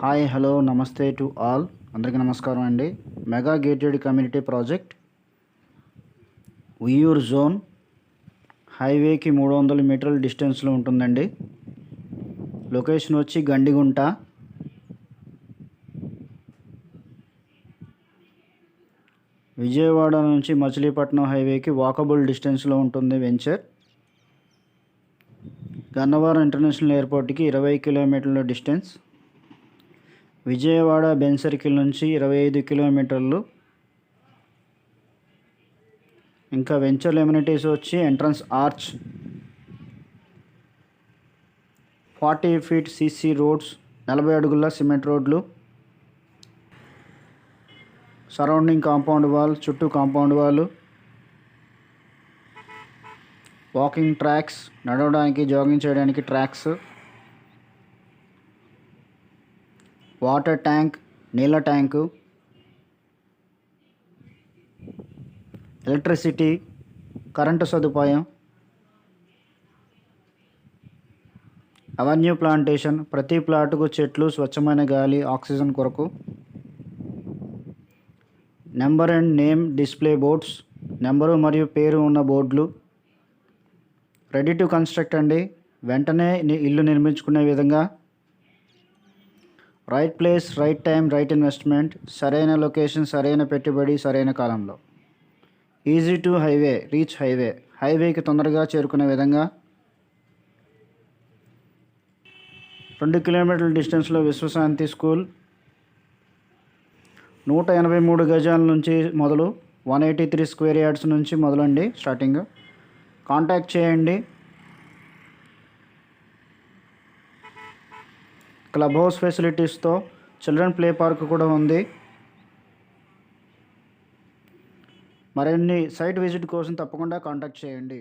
Hi hello నమస్తే to all. అందరికీ నమస్కారం అండి. Mega gated community project Uyyuru zone హైవేకి 300 మీటర్ల డిస్టెన్స్లో ఉంటుందండి. లొకేషన్ వచ్చి గండిగుంట. విజయవాడ నుంచి మచిలీపట్నం హైవేకి వాకబుల్ డిస్టెన్స్లో ఉంటుంది వెంచర్. గన్నవరం ఇంటర్నేషనల్ ఎయిర్పోర్ట్కి 20 కిలోమీటర్ల డిస్టెన్స్. విజయవాడ బెన్ సర్కిల్ నుంచి 25 కిలోమీటర్లు. ఇంకా వెంచర్ ఎమ్యూనిటీస్ వచ్చి entrance arch, 40 feet CC roads, 40 అడుగుల సిమెంట్ రోడ్లు, సరౌండింగ్ కాంపౌండ్ వాల్, చుట్టూ కాంపౌండ్ వాల్, వాకింగ్ ట్రాక్స్, నడవడానికి జాగింగ్ చేయడానికి ట్రాక్స్, వాటర్ ట్యాంక్, నీళ్ళ ట్యాంకు, ఎలక్ట్రిసిటీ, కరెంటు సదుపాయం, అవెన్యూ ప్లాంటేషన్, ప్రతి ప్లాటుకు చెట్లు, స్వచ్ఛమైన గాలి, ఆక్సిజన్ కొరకు, number and name display boards, number మరియు పేరు ఉన్న బోర్డులు, రెడీ టు కన్స్ట్రక్ట్ అండి. వెంటనే ఇల్లు నిర్మించుకునే విధంగా. Right place, right time, right investment, సరైన లొకేషన్, సరైన పెట్టుబడి, సరైన కాలంలో. Easy to highway, reach highway, హైవేకి తొందరగా చేరుకునే విధంగా. 2 కిలోమీటర్ల డిస్టెన్స్లో విశ్వశాంతి స్కూల్. 183 గజాల నుంచి మొదలు, 183 స్క్వేర్ యార్డ్స్ నుంచి మొదలండి స్టార్టింగ్. కాంటాక్ట్ చేయండి. క్లబ్ హౌస్ ఫెసిలిటీస్తో చిల్డ్రన్ ప్లే పార్క్ కూడా ఉంది. మరిన్ని సైట్ విజిట్ కోసం తప్పకుండా కాంటాక్ట్ చేయండి.